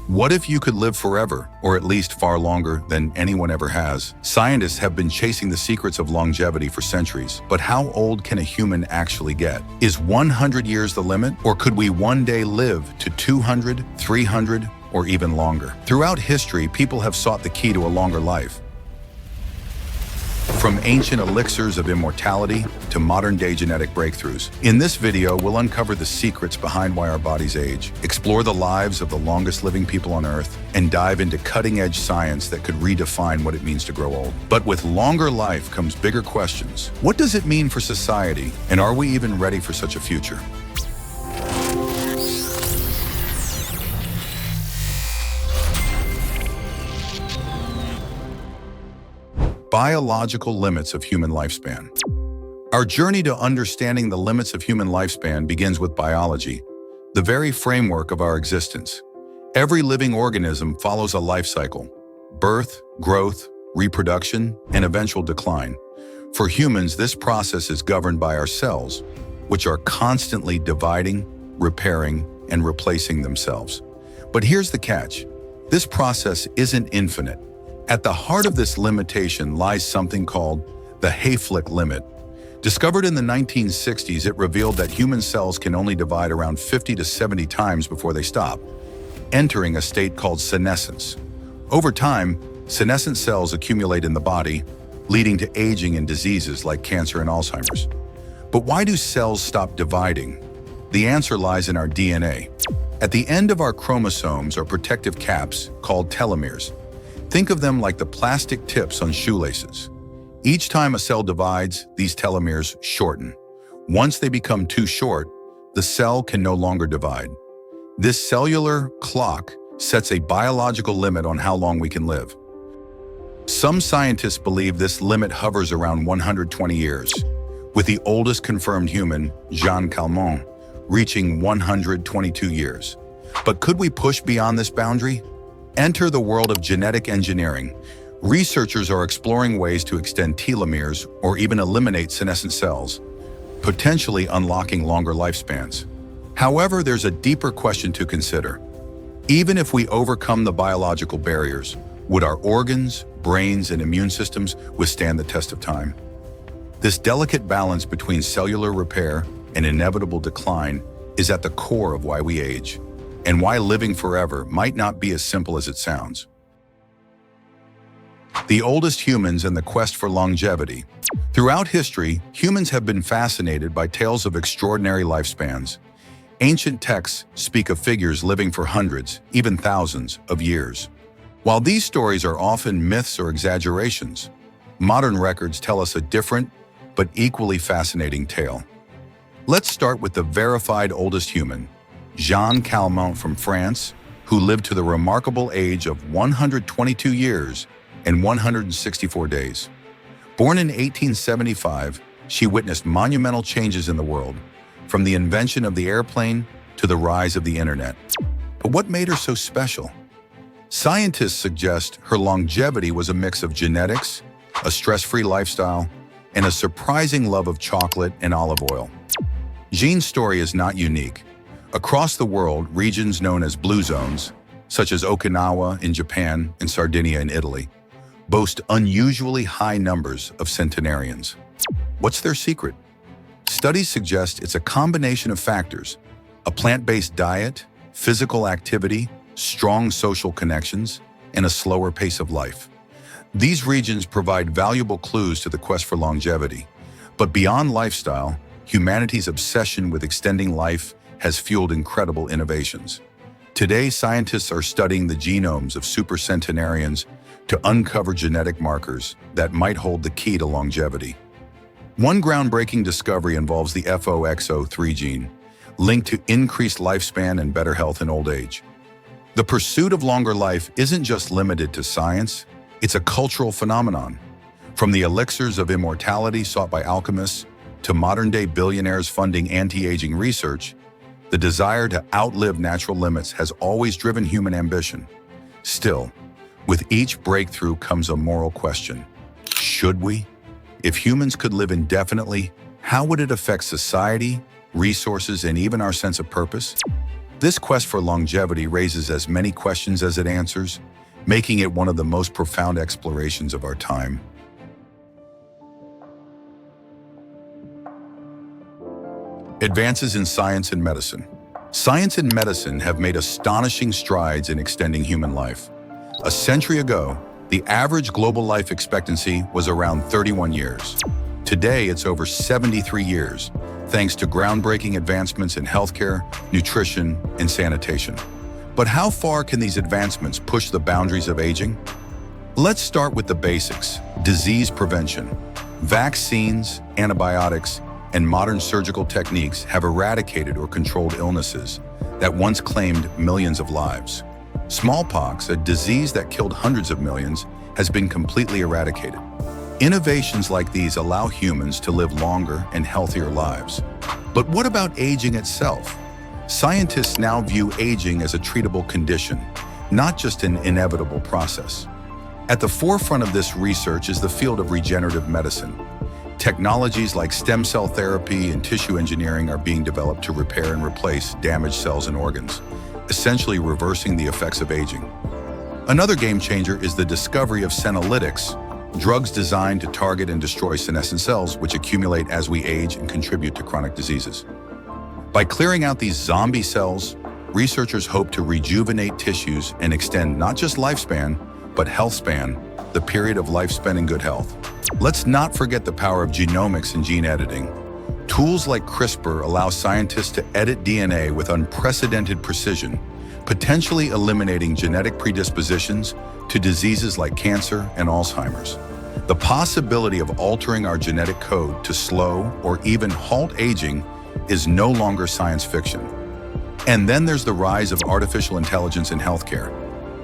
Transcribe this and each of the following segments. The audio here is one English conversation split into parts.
What if you could live forever, or at least far longer than anyone ever has? Scientists have been chasing the secrets of longevity for centuries, but how old can a human actually get? Is 100 years the limit, or could we one day live to 200, 300, or even longer? Throughout history, people have sought the key to a longer life. From ancient elixirs of immortality to modern-day genetic breakthroughs. In this video, we'll uncover the secrets behind why our bodies age, explore the lives of the longest living people on Earth, and dive into cutting-edge science that could redefine what it means to grow old. But with longer life comes bigger questions. What does it mean for society? And are we even ready for such a future? Biological limits of human lifespan. Our journey to understanding the limits of human lifespan begins with biology, the very framework of our existence. Every living organism follows a life cycle: birth, growth, reproduction, and eventual decline. For humans, this process is governed by our cells, which are constantly dividing, repairing, and replacing themselves. But here's the catch: this process isn't infinite. At the heart of this limitation lies something called the Hayflick limit. Discovered in the 1960s, it revealed that human cells can only divide around 50 to 70 times before they stop, entering a state called senescence. Over time, senescent cells accumulate in the body, leading to aging and diseases like cancer and Alzheimer's. But why do cells stop dividing? The answer lies in our DNA. At the end of our chromosomes are protective caps called telomeres. Think of them like the plastic tips on shoelaces. Each time a cell divides, these telomeres shorten. Once they become too short, the cell can no longer divide. This cellular clock sets a biological limit on how long we can live. Some scientists believe this limit hovers around 120 years, with the oldest confirmed human, Jean Calment, reaching 122 years. But could we push beyond this boundary? Enter the world of genetic engineering. Researchers are exploring ways to extend telomeres or even eliminate senescent cells, potentially unlocking longer lifespans. However, there's a deeper question to consider. Even if we overcome the biological barriers, would our organs, brains, and immune systems withstand the test of time? This delicate balance between cellular repair and inevitable decline is at the core of why we age, and why living forever might not be as simple as it sounds. The oldest humans and the quest for longevity. Throughout history, humans have been fascinated by tales of extraordinary lifespans. Ancient texts speak of figures living for hundreds, even thousands, of years. While these stories are often myths or exaggerations, modern records tell us a different, but equally fascinating tale. Let's start with the verified oldest human, Jean Calment from France, who lived to the remarkable age of 122 years and 164 days. Born in 1875, she witnessed monumental changes in the world, from the invention of the airplane to the rise of the internet. But what made her so special? Scientists suggest her longevity was a mix of genetics, a stress-free lifestyle, and a surprising love of chocolate and olive oil. Jean's story is not unique. Across the world, regions known as blue zones, such as Okinawa in Japan and Sardinia in Italy, boast unusually high numbers of centenarians. What's their secret? Studies suggest it's a combination of factors: a plant-based diet, physical activity, strong social connections, and a slower pace of life. These regions provide valuable clues to the quest for longevity. But beyond lifestyle, humanity's obsession with extending life has fueled incredible innovations. Today, scientists are studying the genomes of supercentenarians to uncover genetic markers that might hold the key to longevity. One groundbreaking discovery involves the FOXO3 gene, linked to increased lifespan and better health in old age. The pursuit of longer life isn't just limited to science, it's a cultural phenomenon. From the elixirs of immortality sought by alchemists to modern-day billionaires funding anti-aging research, the desire to outlive natural limits has always driven human ambition. Still, with each breakthrough comes a moral question. Should we? If humans could live indefinitely, how would it affect society, resources, and even our sense of purpose? This quest for longevity raises as many questions as it answers, making it one of the most profound explorations of our time. Advances in science and medicine. Science and medicine have made astonishing strides in extending human life. A century ago, the average global life expectancy was around 31 years. Today, it's over 73 years, thanks to groundbreaking advancements in healthcare, nutrition, and sanitation. But how far can these advancements push the boundaries of aging? Let's start with the basics: disease prevention. Vaccines, antibiotics, and modern surgical techniques have eradicated or controlled illnesses that once claimed millions of lives. Smallpox, a disease that killed hundreds of millions, has been completely eradicated. Innovations like these allow humans to live longer and healthier lives. But what about aging itself? Scientists now view aging as a treatable condition, not just an inevitable process. At the forefront of this research is the field of regenerative medicine. Technologies like stem cell therapy and tissue engineering are being developed to repair and replace damaged cells and organs, essentially reversing the effects of aging. Another game changer is the discovery of senolytics, drugs designed to target and destroy senescent cells which accumulate as we age and contribute to chronic diseases. By clearing out these zombie cells, researchers hope to rejuvenate tissues and extend not just lifespan, but health span, the period of life spent in good health. Let's not forget the power of genomics and gene editing. Tools like CRISPR allow scientists to edit DNA with unprecedented precision, potentially eliminating genetic predispositions to diseases like cancer and Alzheimer's. The possibility of altering our genetic code to slow or even halt aging is no longer science fiction. And then there's the rise of artificial intelligence in healthcare.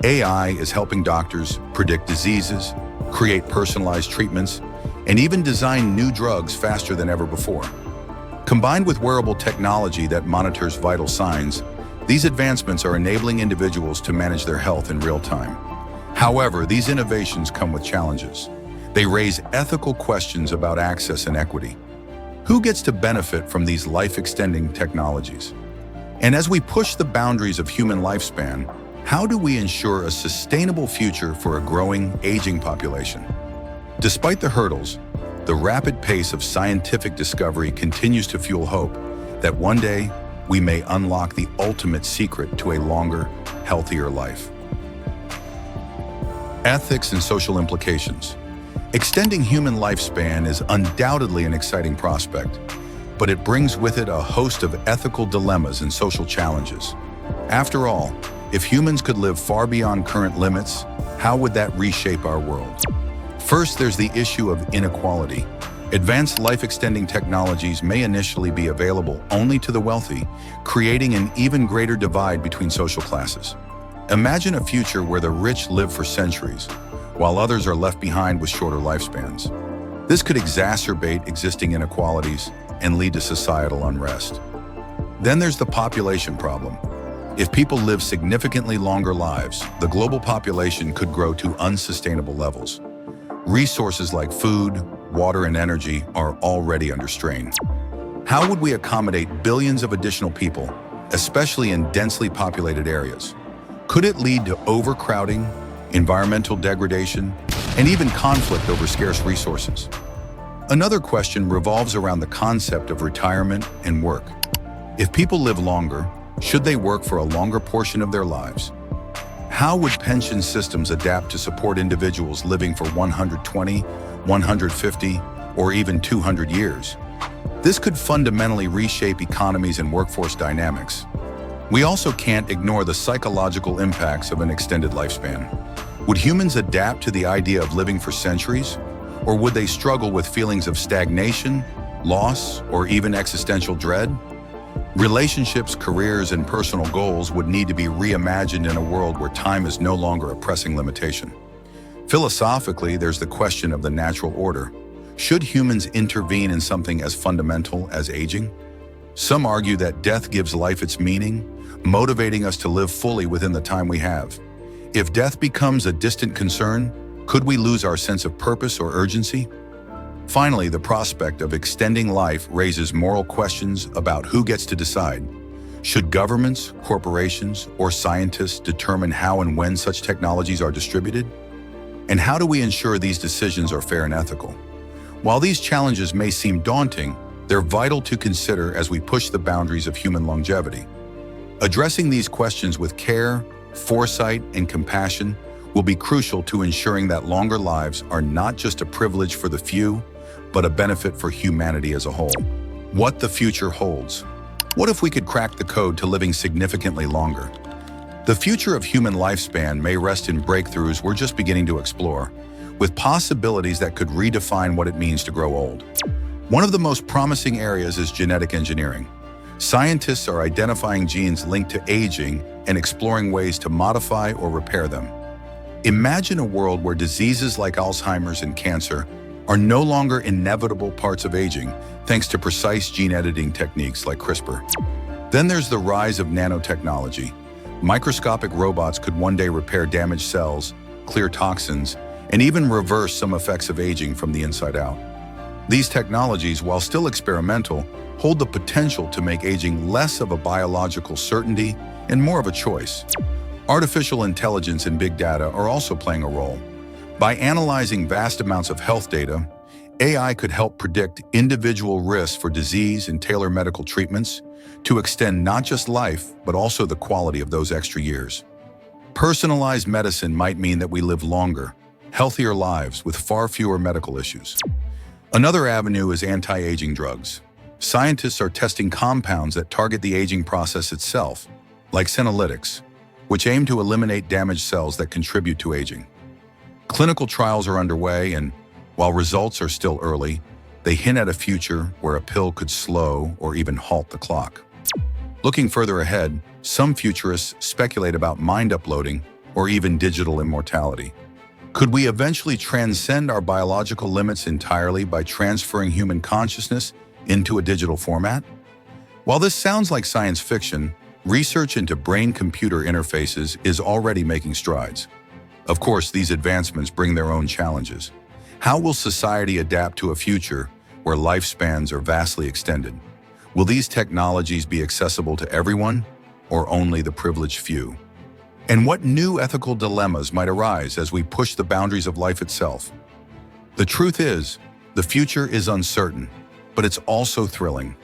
AI is helping doctors predict diseases, create personalized treatments, and even design new drugs faster than ever before. Combined with wearable technology that monitors vital signs, these advancements are enabling individuals to manage their health in real time. However, these innovations come with challenges. They raise ethical questions about access and equity. Who gets to benefit from these life-extending technologies? And as we push the boundaries of human lifespan, how do we ensure a sustainable future for a growing, aging population? Despite the hurdles, the rapid pace of scientific discovery continues to fuel hope that one day we may unlock the ultimate secret to a longer, healthier life. Ethics and social implications. Extending human lifespan is undoubtedly an exciting prospect, but it brings with it a host of ethical dilemmas and social challenges. After all, if humans could live far beyond current limits, how would that reshape our world? First, there's the issue of inequality. Advanced life-extending technologies may initially be available only to the wealthy, creating an even greater divide between social classes. Imagine a future where the rich live for centuries, while others are left behind with shorter lifespans. This could exacerbate existing inequalities and lead to societal unrest. Then there's the population problem. If people live significantly longer lives, the global population could grow to unsustainable levels. Resources like food, water, and energy are already under strain. How would we accommodate billions of additional people, especially in densely populated areas? Could it lead to overcrowding, environmental degradation, and even conflict over scarce resources? Another question revolves around the concept of retirement and work. If people live longer, should they work for a longer portion of their lives? How would pension systems adapt to support individuals living for 120, 150, or even 200 years? This could fundamentally reshape economies and workforce dynamics. We also can't ignore the psychological impacts of an extended lifespan. Would humans adapt to the idea of living for centuries? Or would they struggle with feelings of stagnation, loss, or even existential dread? Relationships, careers, and personal goals would need to be reimagined in a world where time is no longer a pressing limitation. Philosophically, there's the question of the natural order. Should humans intervene in something as fundamental as aging? Some argue that death gives life its meaning, motivating us to live fully within the time we have. If death becomes a distant concern, could we lose our sense of purpose or urgency? Finally, the prospect of extending life raises moral questions about who gets to decide. Should governments, corporations, or scientists determine how and when such technologies are distributed? And how do we ensure these decisions are fair and ethical? While these challenges may seem daunting, they're vital to consider as we push the boundaries of human longevity. Addressing these questions with care, foresight, and compassion will be crucial to ensuring that longer lives are not just a privilege for the few, but a benefit for humanity as a whole. What the future holds. What if we could crack the code to living significantly longer? The future of human lifespan may rest in breakthroughs we're just beginning to explore, with possibilities that could redefine what it means to grow old. One of the most promising areas is genetic engineering. Scientists are identifying genes linked to aging and exploring ways to modify or repair them. Imagine a world where diseases like Alzheimer's and cancer are no longer inevitable parts of aging, thanks to precise gene editing techniques like CRISPR. Then there's the rise of nanotechnology. Microscopic robots could one day repair damaged cells, clear toxins, and even reverse some effects of aging from the inside out. These technologies, while still experimental, hold the potential to make aging less of a biological certainty and more of a choice. Artificial intelligence and big data are also playing a role. By analyzing vast amounts of health data, AI could help predict individual risks for disease and tailor medical treatments to extend not just life, but also the quality of those extra years. Personalized medicine might mean that we live longer, healthier lives with far fewer medical issues. Another avenue is anti-aging drugs. Scientists are testing compounds that target the aging process itself, like senolytics, which aim to eliminate damaged cells that contribute to aging. Clinical trials are underway, and while results are still early, they hint at a future where a pill could slow or even halt the clock. Looking further ahead, some futurists speculate about mind uploading or even digital immortality. Could we eventually transcend our biological limits entirely by transferring human consciousness into a digital format? While this sounds like science fiction, research into brain-computer interfaces is already making strides. Of course, these advancements bring their own challenges. How will society adapt to a future where lifespans are vastly extended? Will these technologies be accessible to everyone, or only the privileged few? And what new ethical dilemmas might arise as we push the boundaries of life itself? The truth is, the future is uncertain, but it's also thrilling.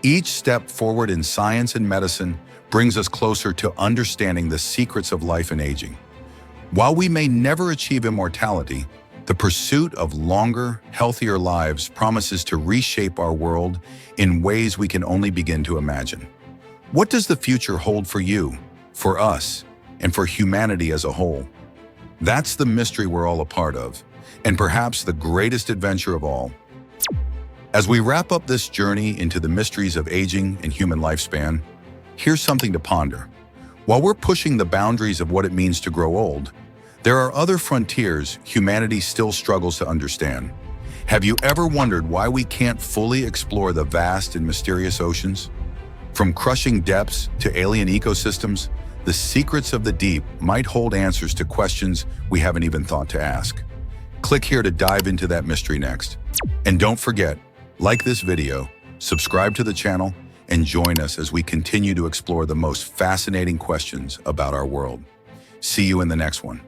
Each step forward in science and medicine brings us closer to understanding the secrets of life and aging. While we may never achieve immortality, the pursuit of longer, healthier lives promises to reshape our world in ways we can only begin to imagine. What does the future hold for you, for us, and for humanity as a whole? That's the mystery we're all a part of, and perhaps the greatest adventure of all. As we wrap up this journey into the mysteries of aging and human lifespan, here's something to ponder. While we're pushing the boundaries of what it means to grow old, there are other frontiers humanity still struggles to understand. Have you ever wondered why we can't fully explore the vast and mysterious oceans? From crushing depths to alien ecosystems, the secrets of the deep might hold answers to questions we haven't even thought to ask. Click here to dive into that mystery next. And don't forget, like this video, subscribe to the channel, and join us as we continue to explore the most fascinating questions about our world. See you in the next one.